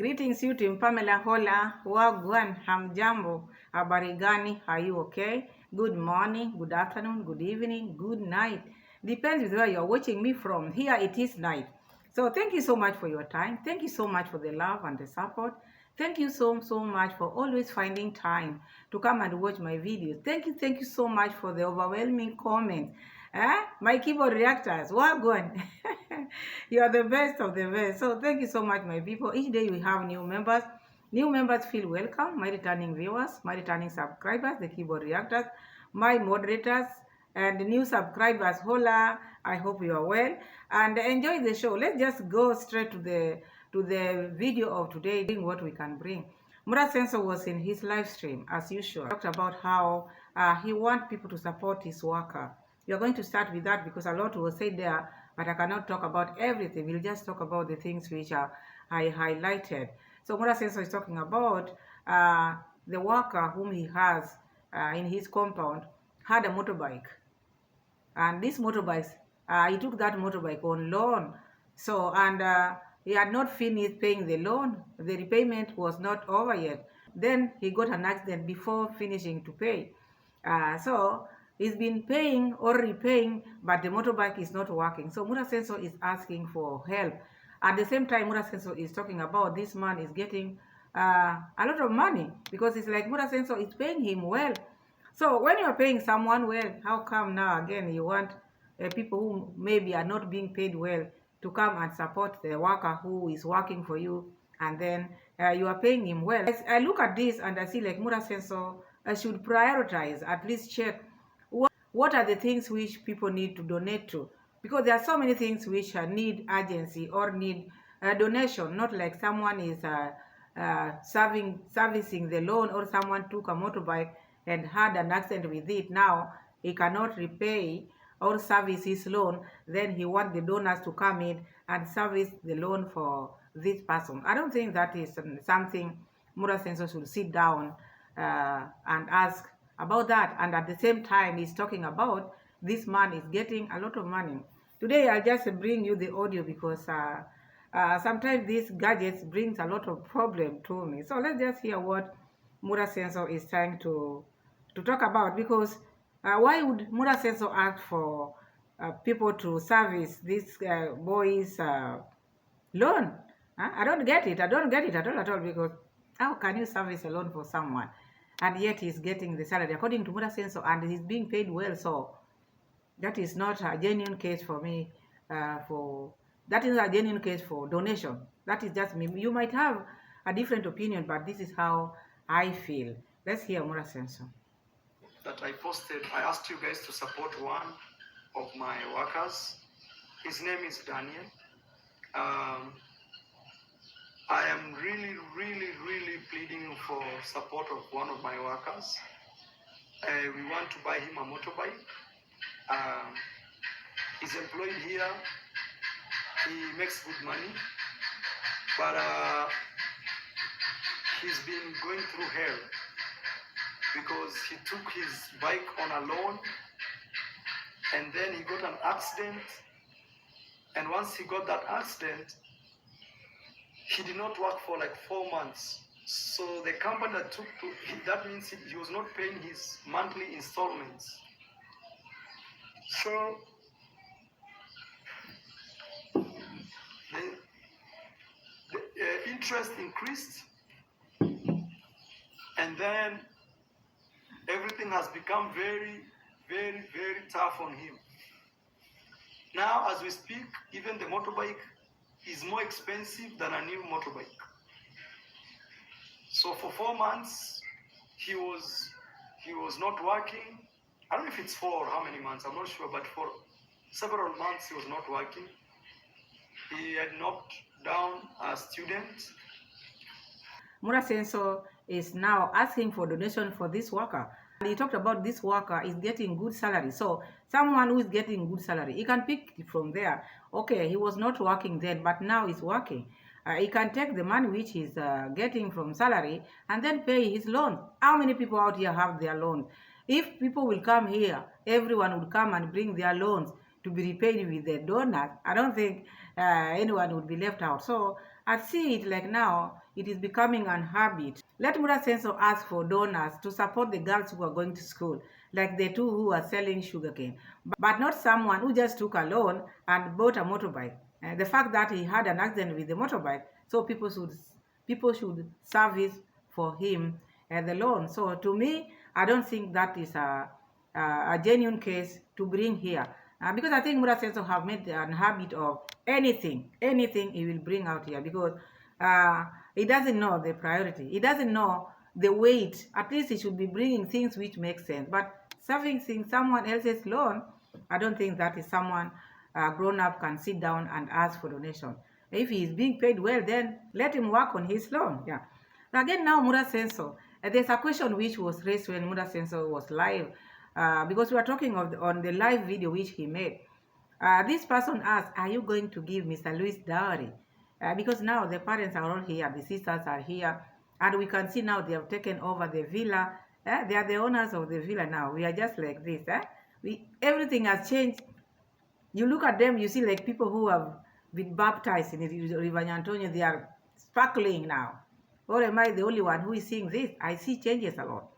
Greetings you team Pamela, hola, wagwan, hamjambo, habari gani, are you okay? Good morning, good afternoon, good evening, good night. Depends with where you're watching me from. Here it is night. So thank you so much for your time. Thank you so much for the love and the support. Thank you so much for always finding time to come and watch my videos. Thank you so much for the overwhelming comments. My keyboard reactors, wagwan. You are the best of the best. So thank you so much, my people. Each day we have new members. New members feel welcome. My returning viewers, my returning subscribers, the keyboard reactors, my moderators, and the new subscribers. Hola, I hope you are well and enjoy the show. Let's just go straight to the video of today, doing what we can bring. Muraseno was in his live stream as usual. Talked about how he wants people to support his worker. We are going to start with that because a lot was said there, but I cannot talk about everything. We'll just talk about the things which I highlighted. So Muraseno is talking about the worker whom he has in his compound had a motorbike, and this motorbike, he took that motorbike on loan. So, and he had not finished paying the loan. The repayment was not over yet. Then he got an accident before finishing to pay. So he's been paying or repaying, but the motorbike is not working. So Muraseno is asking for help. At the same time, Muraseno is talking about this man is getting a lot of money, because it's like Muraseno is paying him well. So when you're paying someone well, how come now again you want people who maybe are not being paid well to come and support the worker who is working for you, and then you are paying him well? I look at this and I see like Muraseno should prioritize, at least check what are the things which people need to donate to, because there are so many things which need urgency or need donation, not like someone is servicing the loan, or someone took a motorbike and had an accident with it. Now he cannot repay or service his loan, then he wants the donors to come in and service the loan for this person. I don't think that is something Muraseno should sit down and ask about that. And at the same time, he's talking about this man is getting a lot of money. Today I'll just bring you the audio because sometimes these gadgets brings a lot of problem to me. So let's just hear what Muraseno is trying to talk about, because why would Muraseno ask for people to service this boy's loan? I don't get it. I don't get it at all, because how can you service a loan for someone and yet he's getting the salary according to Muraseno and he's being paid well? So that is not a genuine case for me. That is a genuine case for donation. That is just me. You might have a different opinion, but this is how I feel. Let's hear Muraseno. That I posted, I asked you guys to support one of my workers. His name is Daniel. I am really pleading for support of one of my workers. We want to buy him a motorbike. He's employed here. He makes good money, but he's been going through hell because he took his bike on a loan, and then he got an accident. And once he got that accident, he did not work for like 4 months. So the company that took to him, that means he was not paying his monthly installments. So the interest increased, and then everything has become very tough on him. Now, as we speak, even the motorbike is more expensive than a new motorbike. So for 4 months, he was not working. I don't know if it's 4 or how many months, I'm not sure, but for several months he was not working. He had knocked down a student. Muraseno is now asking for donation for this worker. And he talked about this worker is getting good salary. So someone who is getting good salary, he can pick it from there. Okay, he was not working then, but now he's working. He can take the money which he's getting from salary and then pay his loan. How many people out here have their loans? If people will come here, everyone would come and bring their loans to be repaid with the donors. I don't think anyone would be left out. So I see it like now it is becoming an habit. Let Muraseno ask for donors to support the girls who are going to school, like the two who are selling sugarcane, but not someone who just took a loan and bought a motorbike. The fact that he had an accident with the motorbike, so people should service for him the loan. So to me, I don't think that is a genuine case to bring here. Because I think Muraseno have made an habit of anything he will bring out here, because uh, he doesn't know the priority. He doesn't know the weight. At least he should be bringing things which make sense. But servicing someone else's loan, I don't think that is someone grown up can sit down and ask for donation. If he is being paid well, then let him work on his loan. Yeah. Again, now Muraseno, there's a question which was raised when Muraseno was live, because we are talking on the live video which he made. This person asked, "Are you going to give Mr. Louis dowry?" Because now the parents are all here, the sisters are here, and we can see now they have taken over the villa. They are the owners of the villa now. We are just like this. Everything has changed. You look at them, you see like people who have been baptized in the River Antonio, they are sparkling now. Or am I the only one who is seeing this? I see changes a lot.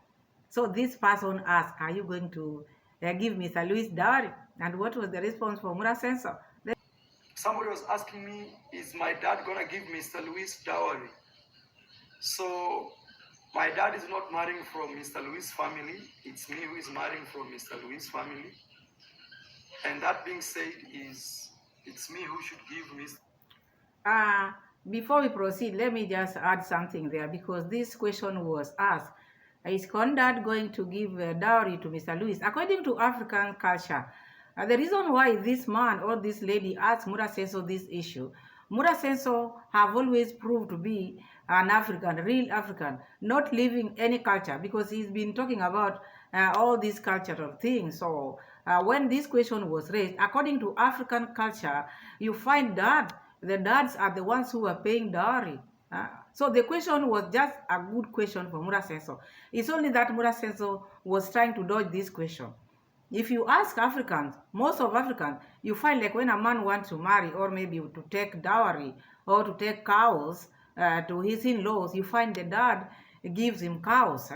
So this person asked, "Are you going to give Mr. Louis dowry?" And what was the response from Muraseno? Somebody was asking me, is my dad gonna give Mr. Louis dowry? So my dad is not marrying from Mr. Louis' family. It's me who is marrying from Mr. Louis' family. And that being said, it's me who should give Mr. Before we proceed, let me just add something there, because this question was asked. Is Conrad going to give dowry to Mr. Louis? According to African culture, the reason why this man or this lady asked Muraseno this issue, Muraseno have always proved to be an African, real African, not living any culture, because he's been talking about all these cultural things. So when this question was raised, according to African culture, you find that the dads are the ones who are paying dowry. So the question was just a good question for Muraseno. It's only that Muraseno was trying to dodge this question. If you ask Africans, most of Africans, you find like when a man wants to marry, or maybe to take dowry, or to take cows to his in-laws, you find the dad gives him cows.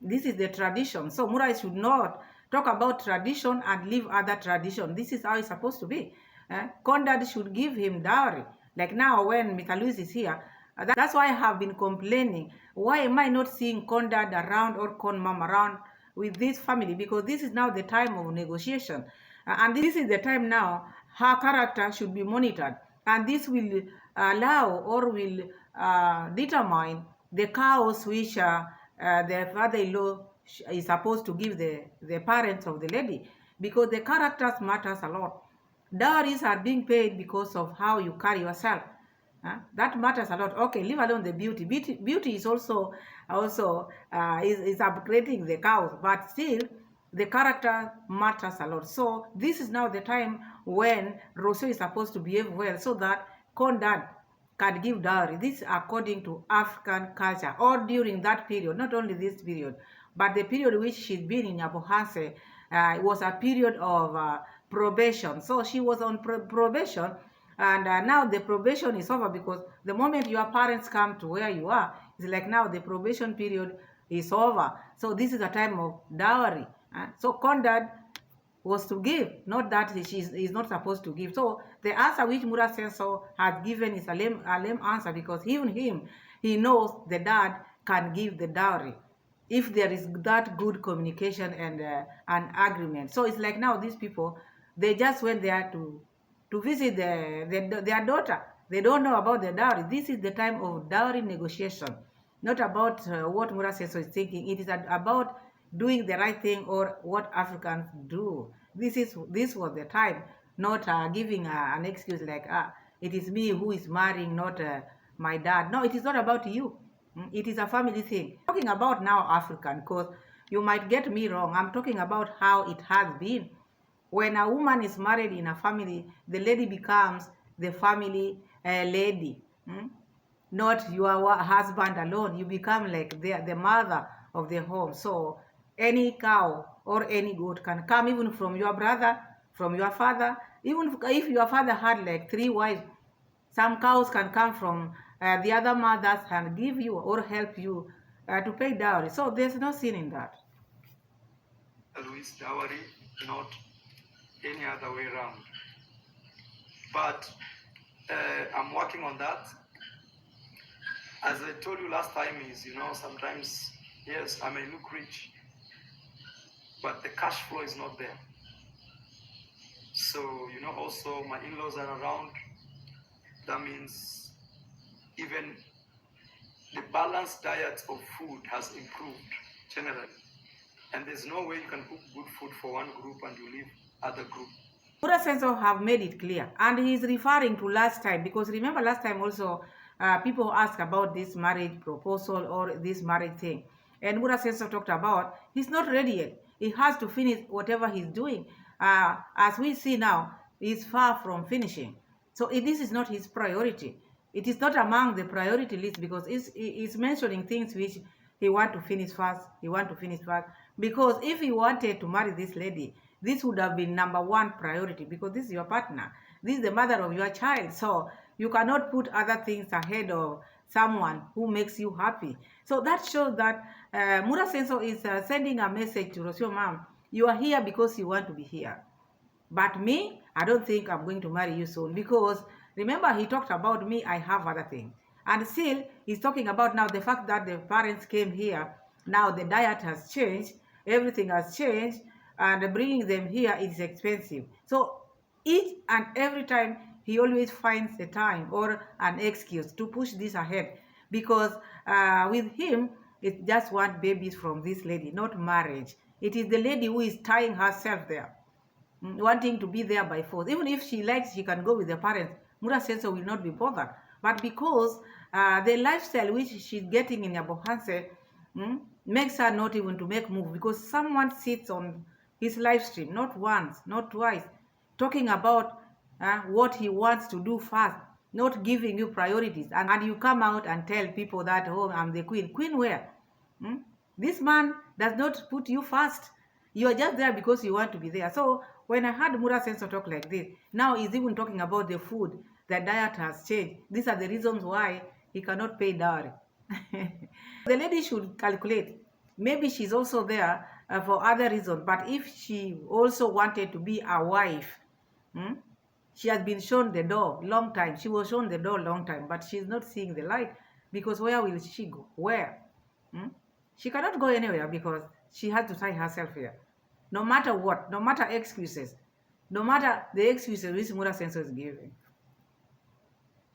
This is the tradition. So Mura should not talk about tradition and leave other tradition. This is how it's supposed to be. Conrad should give him dowry. Like now when Mr. Louis is here, that's why I have been complaining. Why am I not seeing Conrad around or Con Mom around with this family? Because this is now the time of negotiation. And this is the time now her character should be monitored. And this will allow or will determine the cows which the father-in-law is supposed to give the parents of the lady. Because the characters matters a lot. Dowries are being paid because of how you carry yourself. That matters a lot. Okay, leave alone the beauty. Beauty is also is upgrading the cows, but still the character matters a lot. So this is now the time when Roro is supposed to behave well, so that Conrad can give dowry. This according to African culture, or during that period, not only this period, but the period which she's been in Abuhase was a period of probation. So she was on probation. And now the probation is over, because the moment your parents come to where you are, it's like now the probation period is over. So this is a time of dowry. So Conrad was to give, not that she is not supposed to give. So the answer which Muraseno has given is a lame answer, because even him, he knows the dad can give the dowry if there is that good communication and an agreement. So it's like now these people, they just went there to visit their daughter. They don't know about the dowry. This is the time of dowry negotiation, not about what Muraseno is thinking. It is about doing the right thing, or what Africans do. This was the time, not giving an excuse like, it is me who is marrying, not my dad. No, it is not about you. It is a family thing. I'm talking about now African, because you might get me wrong. I'm talking about how it has been. When a woman is married in a family, the lady becomes the family lady, not your husband alone. You become like the mother of the home. So any cow or any goat can come even from your brother, from your father. Even if your father had like 3 wives, some cows can come from the other mothers can give you or help you to pay dowry. So there's no sin in that. Louis dowry, not any other way around. But I'm working on that. As I told you last time, is sometimes yes, I may look rich, but the cash flow is not there. So also my in-laws are around. That means even the balanced diet of food has improved generally. And there's no way you can cook good food for one group and you leave other group. Muraseno have made it clear, and he's referring to last time, because remember last time also people asked about this marriage proposal or this marriage thing, and Muraseno talked about he's not ready yet. He has to finish whatever he's doing. As we see now, he's far from finishing. So this is not his priority. It is not among the priority list, because he's mentioning things which he want to finish fast. He want to finish fast, because if he wanted to marry this lady, this would have been number one priority, because this is your partner. This is the mother of your child. So you cannot put other things ahead of someone who makes you happy. So that shows that Muraseno is sending a message to Rosio mom. You are here because you want to be here. But me, I don't think I'm going to marry you soon, because remember he talked about me, I have other things. And still, he's talking about now the fact that the parents came here. Now the diet has changed, everything has changed, and bringing them here is expensive. So each and every time he always finds a time or an excuse to push this ahead, because with him it's just want babies from this lady, not marriage. It is the lady who is tying herself there, wanting to be there by force. Even if she likes, she can go with the parents. Muraseno will not be bothered. But because the lifestyle which she's getting in Abohanse makes her not even to make move, because someone sits on his live stream, not once, not twice, talking about what he wants to do first, not giving you priorities. And you come out and tell people that, oh, I'm the queen. Queen where? This man does not put you first. You are just there because you want to be there. So when I heard Muraseno talk like this, now he's even talking about the food. The diet has changed. These are the reasons why he cannot pay dowry. The lady should calculate. Maybe she's also there for other reasons. But if she also wanted to be a wife, she has been shown the door long time. She was shown the door long time, but she's not seeing the light, because where will she go? Where? She cannot go anywhere, because she has to tie herself here. No matter what, no matter excuses, no matter the excuses which Muraseno is giving.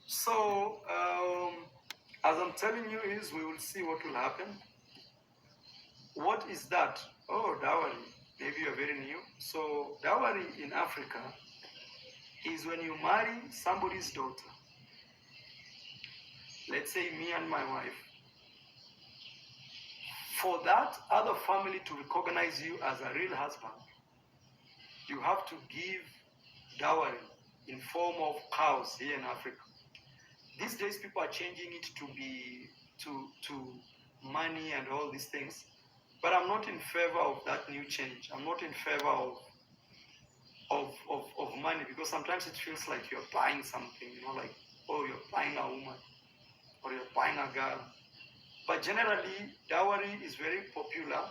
So, as I'm telling you, is we will see what will happen. What is that? Oh, dowry. Maybe you're very new. So, dowry in Africa is when you marry somebody's daughter. Let's say me and my wife. For that other family to recognize you as a real husband, you have to give dowry in form of cows here in Africa. These days, people are changing it to be to money and all these things. But I'm not in favor of that new change. I'm not in favor of money, because sometimes it feels like you're buying something, like, oh, you're buying a woman or you're buying a girl. But generally, dowry is very popular,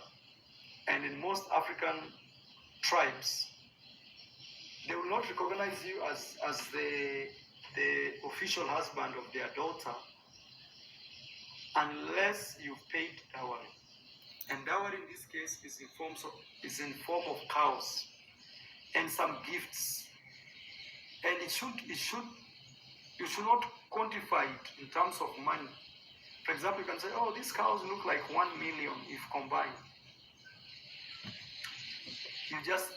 and in most African tribes, they will not recognize you as the official husband of their daughter unless you've paid dowry. And dowry in this case is in form of cows and some gifts. And you should not quantify it in terms of money. For example, you can say, oh, these cows look like 1 million if combined. You just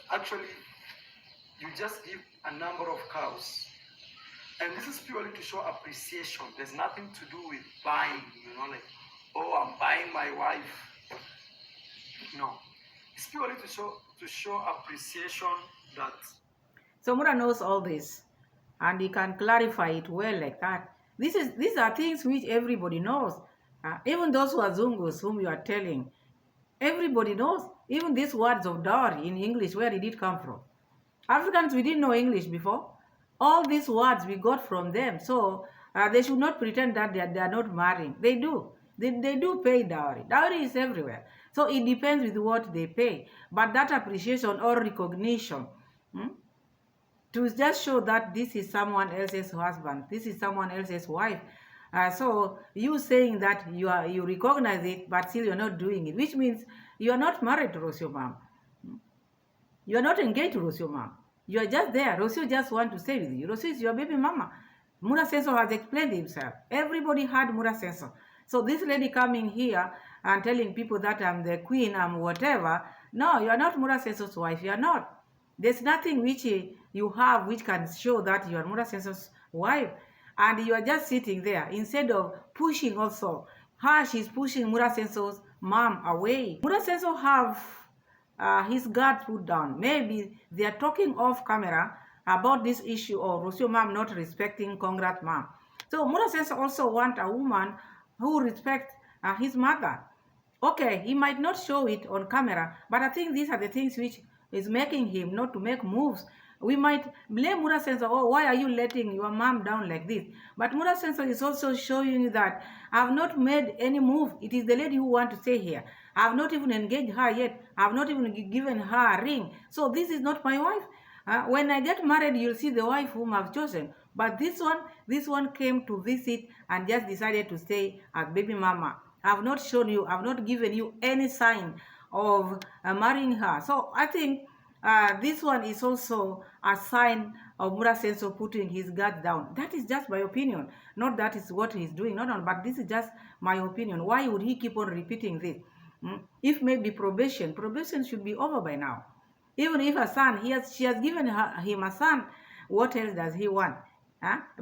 give a number of cows. And this is purely to show appreciation. There's nothing to do with buying, like, oh, I'm buying my wife. No. It's purely to show appreciation that. So Mura knows all this, and he can clarify it well like that. These are things which everybody knows. Even those who are Zungus, whom you are telling, everybody knows. Even these words of dowry in English, where did it come from? Africans, we didn't know English before. All these words we got from them. So They should not pretend that they are not marrying. They do. They do pay dowry. Dowry is everywhere. So it depends with what they pay. But that appreciation or recognition, to just show that this is someone else's husband, this is someone else's wife. So you saying that you recognize it, but still you're not doing it, which means you are not married to Rosio mom. You are not engaged to Rosio mom. You are just there. Rosio just want to stay with you. Rosio is your baby mama. Muraseno has explained himself. Everybody had Muraseno. So this lady coming here and telling people that I'm the queen, I'm whatever. No, you are not Muraseno's wife. You are not. There's nothing which you have which can show that you are Muraseno's wife. And you are just sitting there instead of pushing also. She's pushing Muraseno's mom away. Muraseno have his guard put down. Maybe they are talking off camera about this issue of Rosio mom not respecting Congrats mom. So Muraseno also want a woman who respects his mother. Okay, he might not show it on camera, but I think these are the things which is making him not to make moves. We might blame Muraseno, oh, why are you letting your mom down like this? But Muraseno is also showing you that I have not made any move. It is the lady who want to stay here. I have not even engaged her yet. I have not even given her a ring. So this is not my wife. When I get married, you'll see the wife whom I've chosen. But this one came to visit and just decided to stay as baby mama. I've not shown you, I've not given you any sign of marrying her. So I think this one is also a sign of Muraseno putting his guard down. That is just my opinion. Not that is what he's doing. No, but this is just my opinion. Why would he keep on repeating this? If maybe probation should be over by now. Even if a son, she has given him a son, what else does he want?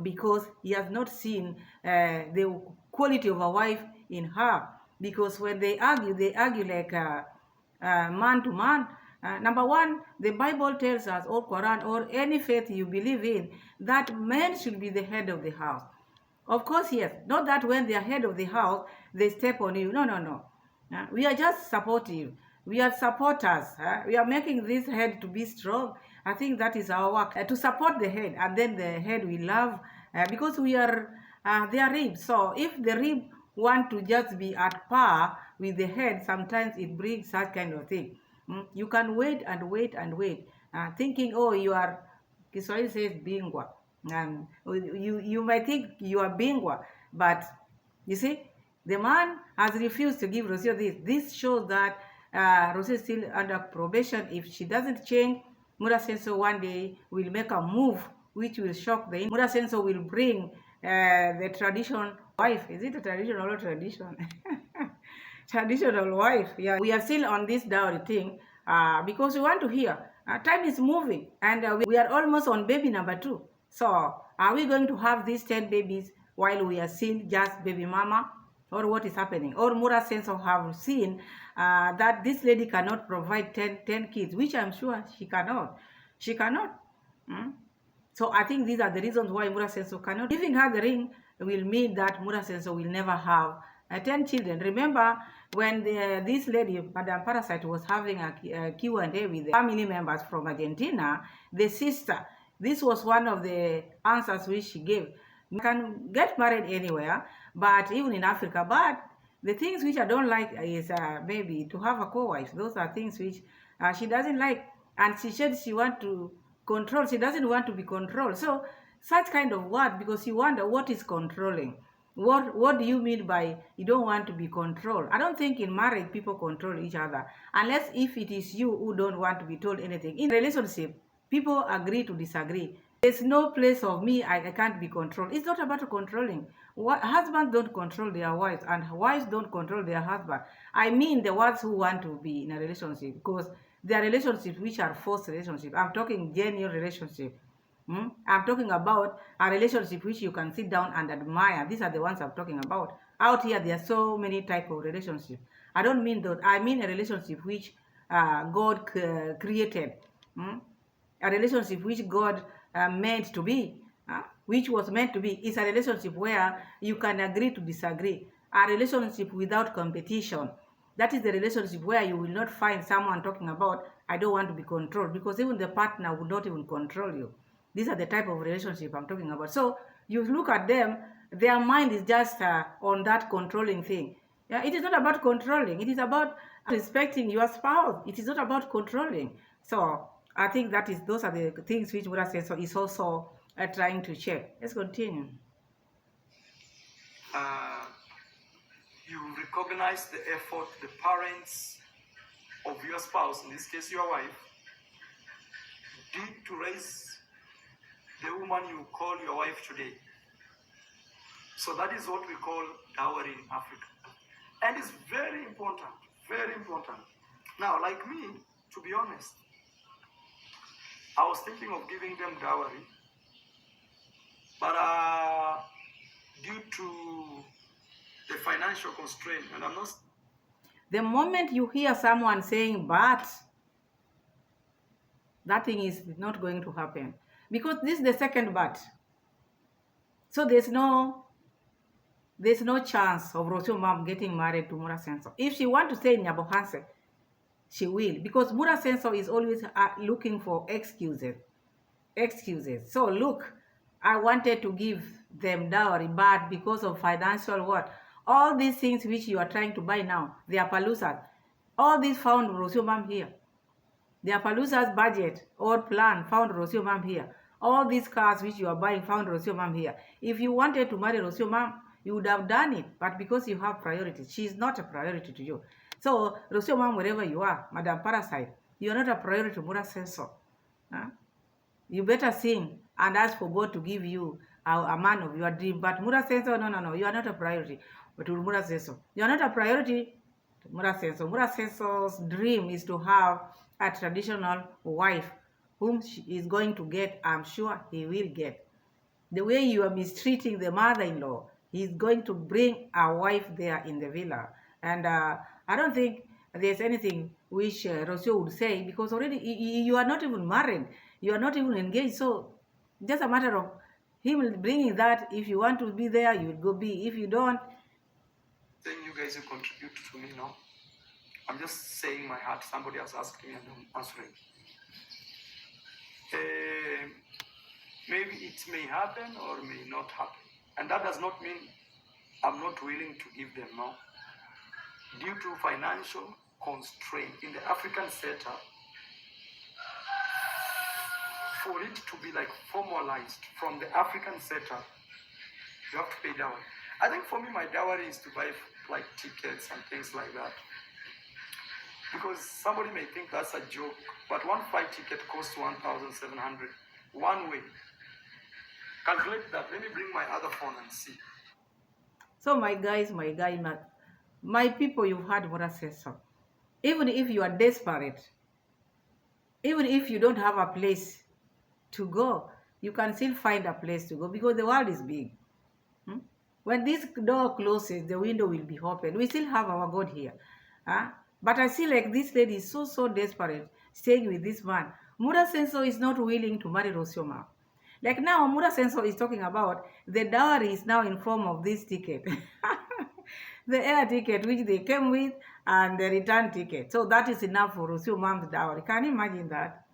Because he has not seen the quality of a wife in her. Because when they argue like man to man. Number one, the Bible tells us, or Quran, or any faith you believe in, that men should be the head of the house. Of course, yes. Not that when they are head of the house, they step on you. No. We are just supportive. We are supporters. We are making this head to be strong. I think that is our work, to support the head, and then the head we love, because we are their ribs. So if the rib want to just be at par with the head, sometimes it brings such kind of thing. You can wait and wait and wait, thinking, oh, you are, Kiswahili says bingwa. You might think you are bingwa, but you see, the man has refused to give Rosio this. This shows that Rosio is still under probation. If she doesn't change, Muraseno one day will make a move which will shock the Muraseno will bring the traditional wife. Is it a traditional or tradition? Traditional wife. Yeah, we are still on this dowry thing because we want to hear. Time is moving, and we are almost on baby number 2. So are we going to have these 10 babies while we are still just baby mama? Or what is happening? Or Muraseno have seen that this lady cannot provide 10 kids, which I'm sure she cannot. She cannot. So I think these are the reasons why Muraseno cannot. Giving her the ring will mean that Muraseno will never have 10 children. Remember when this lady, Madam Parasite, was having a Q&A with the family members from Argentina, the sister, this was one of the answers which she gave. You can get married anywhere, but even in Africa. But the things which I don't like is maybe to have a co-wife. Those are things which she doesn't like. And she said she wants to control. She doesn't want to be controlled. So such kind of word, because you wonder what is controlling. What do you mean by you don't want to be controlled? I don't think in marriage people control each other. Unless if it is you who don't want to be told anything. In a relationship, people agree to disagree. There's no place of me, I can't be controlled. It's not about controlling. Husbands don't control their wives, and wives don't control their husband. I mean the ones who want to be in a relationship, because there are relationships which are forced relationships. I'm talking genuine relationship. I'm talking about a relationship which you can sit down and admire. These are the ones I'm talking about. Out here, there are so many types of relationships. I don't mean that. I mean a relationship which God created. A relationship which God meant to be, which was meant to be, is a relationship where you can agree to disagree. A relationship without competition. That is the relationship where you will not find someone talking about, I don't want to be controlled, because even the partner would not even control you. These are the type of relationship I'm talking about. So you look at them, Their mind is just on that controlling thing. Yeah, it is not about controlling. It is about respecting your spouse. It is not about controlling. So I think those are the things which Muraseno is also trying to check. Let's continue. You recognize the effort the parents of your spouse, in this case your wife, did to raise the woman you call your wife today. So that is what we call dowry in Africa. And it's very important, very important. Now, like me, to be honest, I was thinking of giving them dowry, but due to the financial constraint, and I'm not... The moment you hear someone saying, but, that thing is not going to happen. Because this is the second but. So there's no chance of Rosio mom getting married to Muraseno. If she want to stay in Nyabohanse, she will. Because Muraseno is always looking for excuses. So look, I wanted to give them dowry, but because of financial what? All these things which you are trying to buy now, they are palusas. All these found Rosio mom here. The Appaloosa's budget or plan found Rosio Mam here. All these cars which you are buying found Rosio Mam here. If you wanted to marry Rosio Mam, you would have done it. But because you have priorities, she is not a priority to you. So, Rosio Mam, wherever you are, Madam Parasite, you are not a priority to Muraseno. Huh? You better sing and ask for God to give you a man of your dream. But Muraseno, no, you are not a priority to Muraseno. You are not a priority to Muraseno. Muraseno's dream is to have a traditional wife whom she is going to get. I'm sure he will get. The way you are mistreating the mother-in-law, he's going to bring a wife there in the villa. And I don't think there's anything which Rosio would say, because already you are not even married. You are not even engaged. So just a matter of him bringing that. If you want to be there, you will go be. If you don't, then you guys will contribute to me, no? I'm just saying my heart. Somebody has asked me and I'm answering. Maybe it may happen or may not happen. And that does not mean I'm not willing to give them, no? Due to financial constraint in the African setup, for it to be like formalized from the African setup, you have to pay dowry. I think for me, my dowry is to buy flight tickets and things like that. Because somebody may think that's a joke, but one flight ticket costs 1,700 one way. Calculate that. Let me bring my other phone and see. So my people, you've heard Muraseno. Even if you are desperate, even if you don't have a place to go, you can still find a place to go, because the world is big. When this door closes, the window will be open. We still have our God here. But I see like this lady is so desperate staying with this man. Muraseno is not willing to marry Rosio Mam. Like now, Muraseno is talking about the dowry is now in form of this ticket. The air ticket which they came with and the return ticket. So that is enough for Rosio Mam's dowry. Can you imagine that?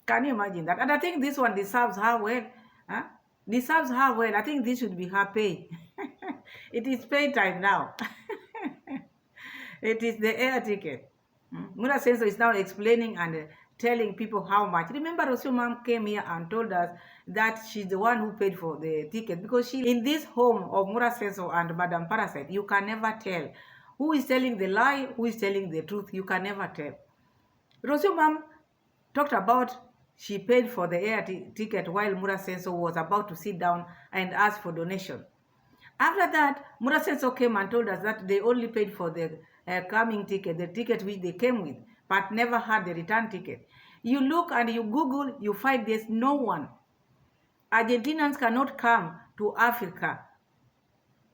Can you imagine that? And I think this one deserves her well. Deserves her well. I think this should be her pay. It is pay time now. It is the air ticket. Muraseno is now explaining and telling people how much. Remember, Rosio Mam came here and told us that she's the one who paid for the ticket, because she, in this home of Muraseno and Madam Parasite, you can never tell who is telling the lie, who is telling the truth. You can never tell. Rosio Mam talked about she paid for the air ticket while Muraseno was about to sit down and ask for donation. After that, Muraseno came and told us that they only paid for the coming ticket, the ticket which they came with, but never had the return ticket. You look and you Google, you find there's no one. Argentinians cannot come to Africa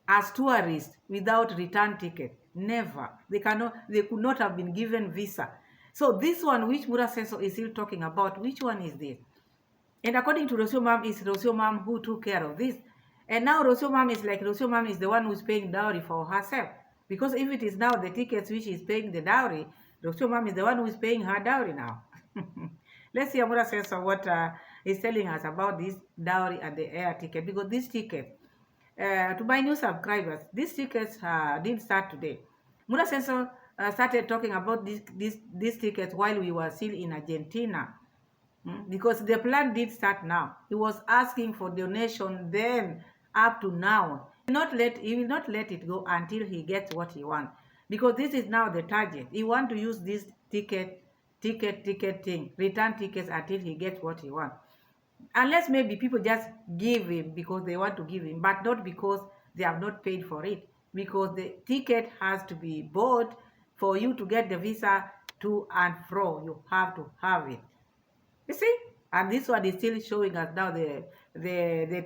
as tourists without return ticket. Never. They could not have been given visa. So this one which Muraseno is still talking about, which one is this? And according to Rosio Mam, it's Rosio Mam who took care of this. And now Rosio Mam is like, Rosio Mam is the one who's paying dowry for herself. Because if it is now the tickets which is paying the dowry, Rosio Mam is the one who is paying her dowry now. Let's hear Muraseno what he's telling us about this dowry and the air ticket. Because this ticket, To my new subscribers, these tickets did start today. Muraseno started talking about these tickets while we were still in Argentina. Because the plan did start now. He was asking for donation then up to now. He will not let it go until he gets what he wants. Because this is now the target. He want to use this ticket thing, return tickets until he gets what he wants. Unless maybe people just give him because they want to give him, but not because they have not paid for it. Because the ticket has to be bought for you to get the visa to and fro. You have to have it. You see? And this one is still showing us now the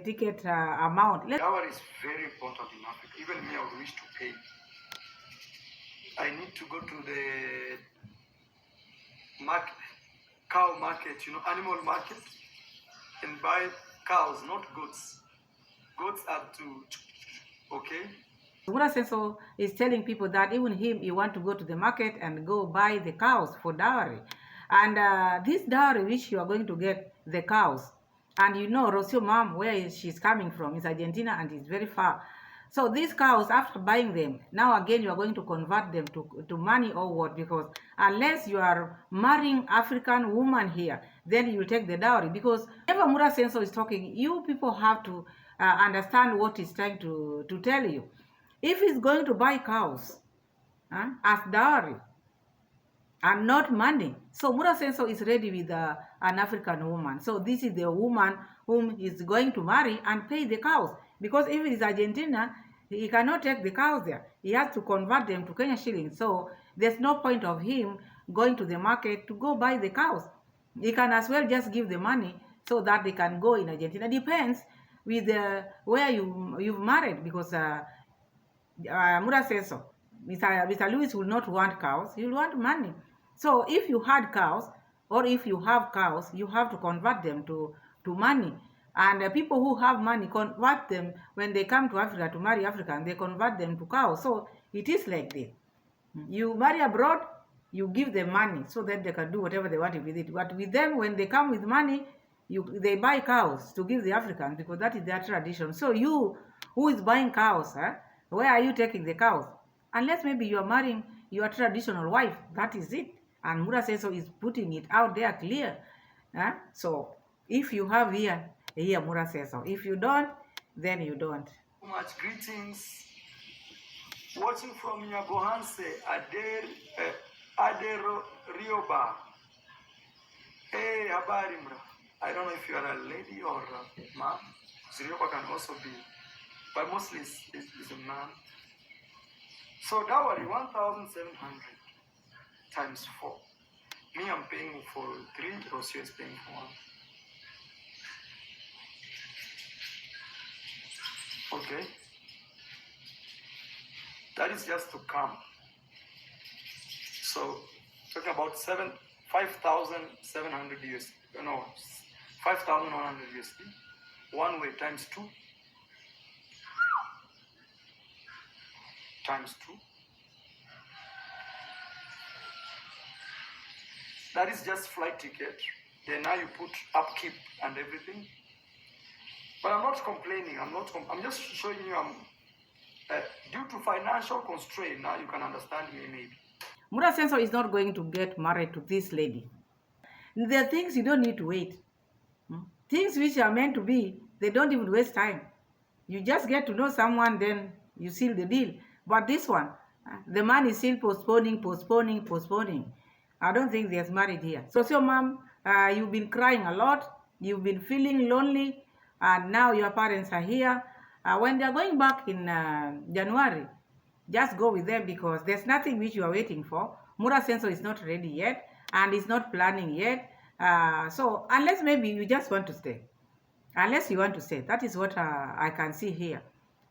ticket amount. Dowry is very important in Africa. Even me, I would wish to pay. I need to go to the market, cow market, animal market, and buy cows, not goats. Goats are too, okay? Muraseno is telling people that even him, he want to go to the market and go buy the cows for dowry. And this dowry which you are going to get, the cows, and Rosio mom, where she's coming from, is Argentina and it's very far. So these cows, after buying them, now again you are going to convert them to money or what? Because unless you are marrying African woman here, then you will take the dowry. Because whenever Muraseno is talking, you people have to understand what he's trying to tell you. If he's going to buy cows as dowry and not money, so Muraseno is ready with an African woman. So this is the woman whom he's going to marry and pay the cows. Because if it is Argentina, he cannot take the cows there. He has to convert them to Kenya shillings. So there's no point of him going to the market to go buy the cows. He can as well just give the money so that they can go in Argentina. Depends with where you've married, because Muraseno, Mr. Lewis will not want cows. He will want money. So if you had cows, or if you have cows, you have to convert them to money. And people who have money convert them when they come to Africa to marry African. They convert them to cows. So it is like this. You marry abroad, you give them money so that they can do whatever they want with it. But with them, when they come with money, they buy cows to give the Africans, because that is their tradition. So you, who is buying cows, where are you taking the cows? Unless maybe you are marrying your traditional wife. That is it. And Muraseno is putting it out there clear. So if you have here Muraseno. If you don't, then you don't. So much greetings. Watching from Nyabohanse, Adero Rioba. Hey, habari mra. I don't know if you are a lady or a man. Rioba can also be, but mostly is a man. So dowry 1,700 times 4. Me, I'm paying for 3. Rosio is paying for 1. Okay. That is just to come. So talking about 5,700 USD. No, 5,100 USD. One way times 2. Times 2. That is just flight ticket. Then now you put upkeep and everything. But I'm not complaining. I'm just showing you. Due to financial constraint, now you can understand me maybe. Muraseno is not going to get married to this lady. There are things you don't need to wait. Things which are meant to be, they don't even waste time. You just get to know someone, then you seal the deal. But this one, the man is still postponing. I don't think there's marriage here. So mom, you've been crying a lot. You've been feeling lonely. And now your parents are here. When they're going back in January, just go with them, because there's nothing which you are waiting for. Muraseno is not ready yet, and is not planning yet. So unless maybe you just want to stay. Unless you want to stay. That is what I can see here.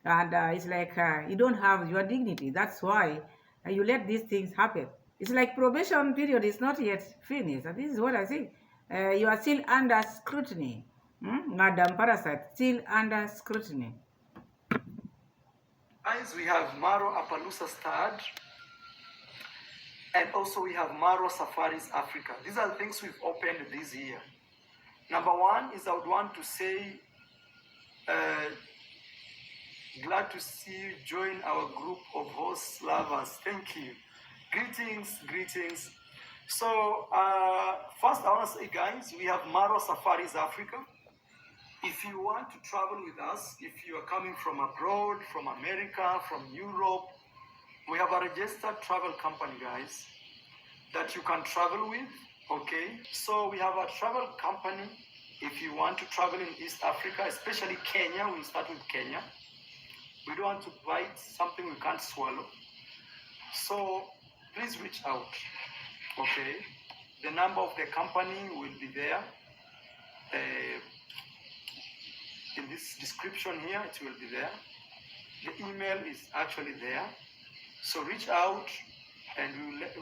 And it's like you don't have your dignity. That's why you let these things happen. It's like probation period is not yet finished. And this is what I see. You are still under scrutiny. Madam Parasite, still under scrutiny. Guys, we have Marwa Appaloosa Stud, and also we have Marwa Safaris Africa. These are the things we've opened this year. Number one is I would want to say Glad to see you join our group of horse lovers. Thank you. Greetings, greetings. So, first I want to say, guys, we have Marwa Safaris Africa. If you want to travel with us, if you are coming from abroad, from America, from Europe, we have a registered travel company, guys, that you can travel with, okay? So we have a travel company. If you want to travel in East Africa, especially Kenya, we'll start with Kenya. We don't want to bite something we can't swallow. So please reach out, okay? The number of the company will be there. In this description here, it will be there. The email is actually there. So reach out and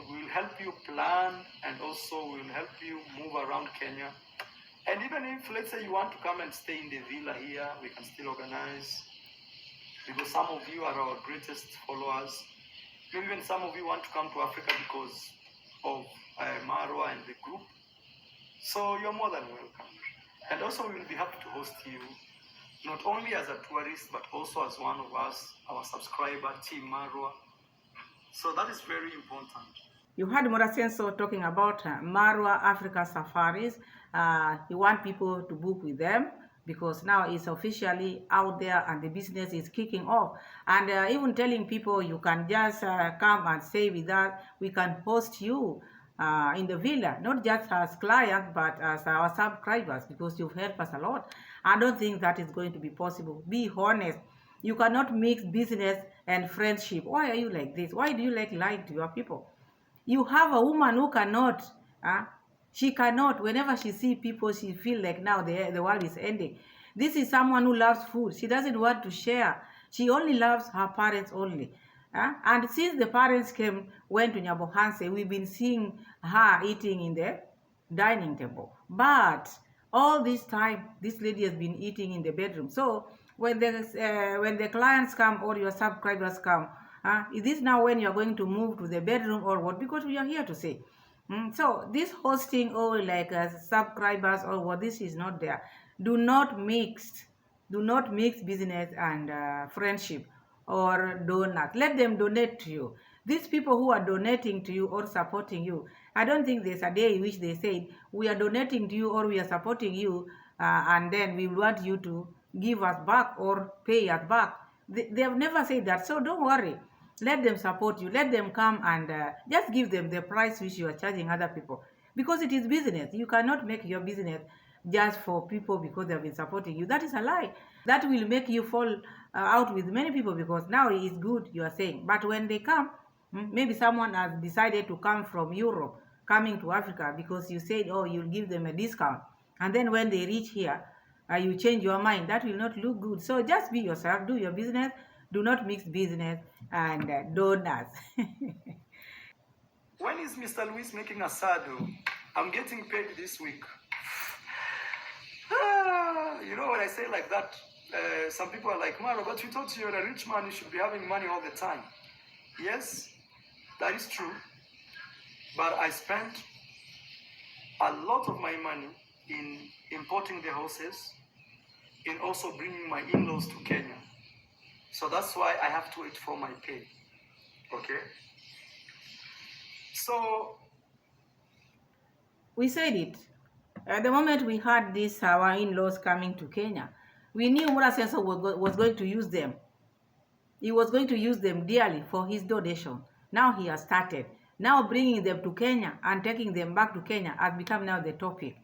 we'll help you plan, and also we'll help you move around Kenya. And even if, let's say, you want to come and stay in the villa here, we can still organize, because some of you are our greatest followers. Maybe even some of you want to come to Africa because of Marwa and the group. So you're more than welcome. And also we will be happy to host you, not only as a tourist, but also as one of us, our subscriber, Team Marwa. So that is very important. You heard Muraseno talking about Marwa Africa Safaris. You want people to book with them because now it's officially out there and the business is kicking off. And even telling people you can just come and stay with us. We can host you in the villa, not just as clients, but as our subscribers, because you've helped us a lot. I don't think that is going to be possible. Be honest. You cannot mix business and friendship. Why are you like this? Why do you like lying to your people? You have a woman who cannot, she cannot, whenever she sees people, she feel like now the world is ending. This is someone who loves food. She doesn't want to share. She only loves her parents only. And since the parents went to Nyabohanse, we've been seeing her eating in the dining table. But all this time, this lady has been eating in the bedroom. So when the clients come or your subscribers come, is this now when you're going to move to the bedroom or what? Because we are here to say. So this hosting or like subscribers or what, this is not there. Do not mix business and friendship or donors. Let them donate to you. These people who are donating to you or supporting you, I don't think there's a day in which they say we are donating to you or we are supporting you and then we want you to give us back or pay us back. They have never said that. So don't worry. Let them support you. Let them come and just give them the price which you are charging other people. Because it is business. You cannot make your business just for people because they have been supporting you. That is a lie. That will make you fall out with many people because now it is good, you are saying. But when they come, maybe someone has decided to come from Europe, coming to Africa because you said, oh, you'll give them a discount. And then when they reach here, you change your mind. That will not look good. So just be yourself. Do your business. Do not mix business and donors. When is Mr. Luis making a sado? I'm getting paid this week. You know, when I say like that, some people are like, Mara, but you thought you're a rich man, you should be having money all the time. Yes, that is true. But I spent a lot of my money in importing the horses, in also bringing my in-laws to Kenya. So that's why I have to wait for my pay. Okay? So we said it. At the moment we had this, our in-laws coming to Kenya, we knew Muraseno was going to use them. He was going to use them dearly for his donation. Now he has started. Now bringing them to Kenya and taking them back to Kenya has become now the topic.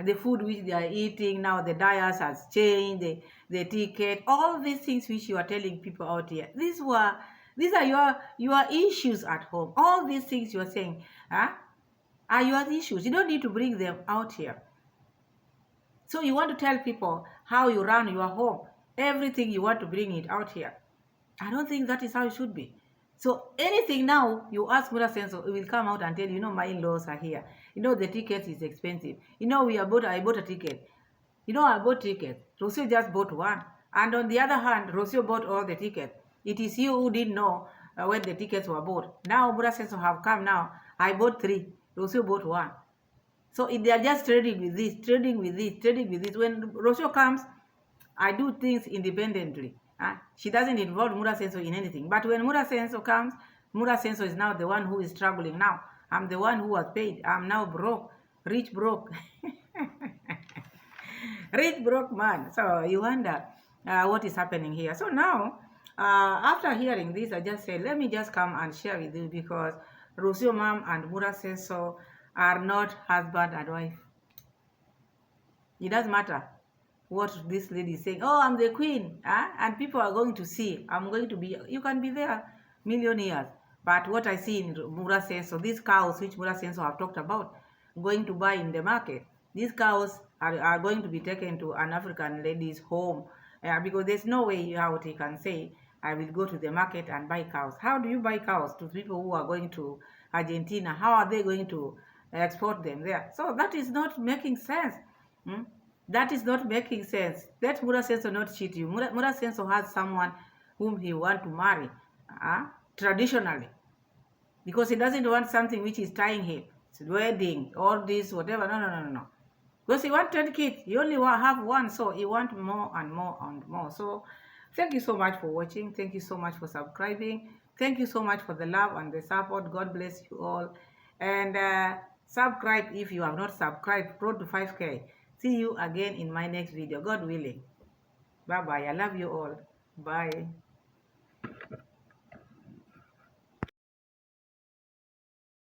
The food which they are eating, now the diets has changed, the ticket, all these things which you are telling people out here. These are your issues at home. All these things you are saying are your issues. You don't need to bring them out here. So you want to tell people how you run your home. Everything you want to bring it out here. I don't think that is how it should be. So anything now you ask Muraseno, it will come out and tell you, my in-laws are here. The ticket is expensive. I bought a ticket. I bought tickets. Rosio just bought one. And on the other hand, Rosio bought all the tickets. It is you who didn't know when the tickets were bought. Now Muraseno have come now. I bought 3. Rosio bought 1. So they are just trading with this, trading with this, trading with this. When Rosio comes, I do things independently. She doesn't involve Muraseno in anything. But when Muraseno comes, Muraseno is now the one who is struggling now. I'm the one who was paid. I'm now broke, rich broke. Rich broke man. So you wonder what is happening here. So now, after hearing this, I just said, let me just come and share with you because Rosio mom and Muraseno are not husband and wife. It doesn't matter what this lady is saying. Oh, I'm the queen, and people are going to see. I'm going to be. You can be there million years. But what I see in Muraseno, these cows which Muraseno have talked about, going to buy in the market, these cows are going to be taken to an African lady's home because there's no way how they can say, I will go to the market and buy cows. How do you buy cows to people who are going to Argentina? How are they going to export them there? So that is not making sense. That is not making sense. Let Muraseno not cheat you. Muraseno has someone whom he want to marry traditionally because he doesn't want something which is tying him. It's wedding, all this, whatever. No. Because he wants 10 kids. He only have one, so he wants more and more and more. So thank you so much for watching. Thank you so much for subscribing. Thank you so much for the love and the support. God bless you all. And subscribe if you have not subscribed. Road to 5K. See you again in my next video, God willing. Bye-bye. I love you all. Bye.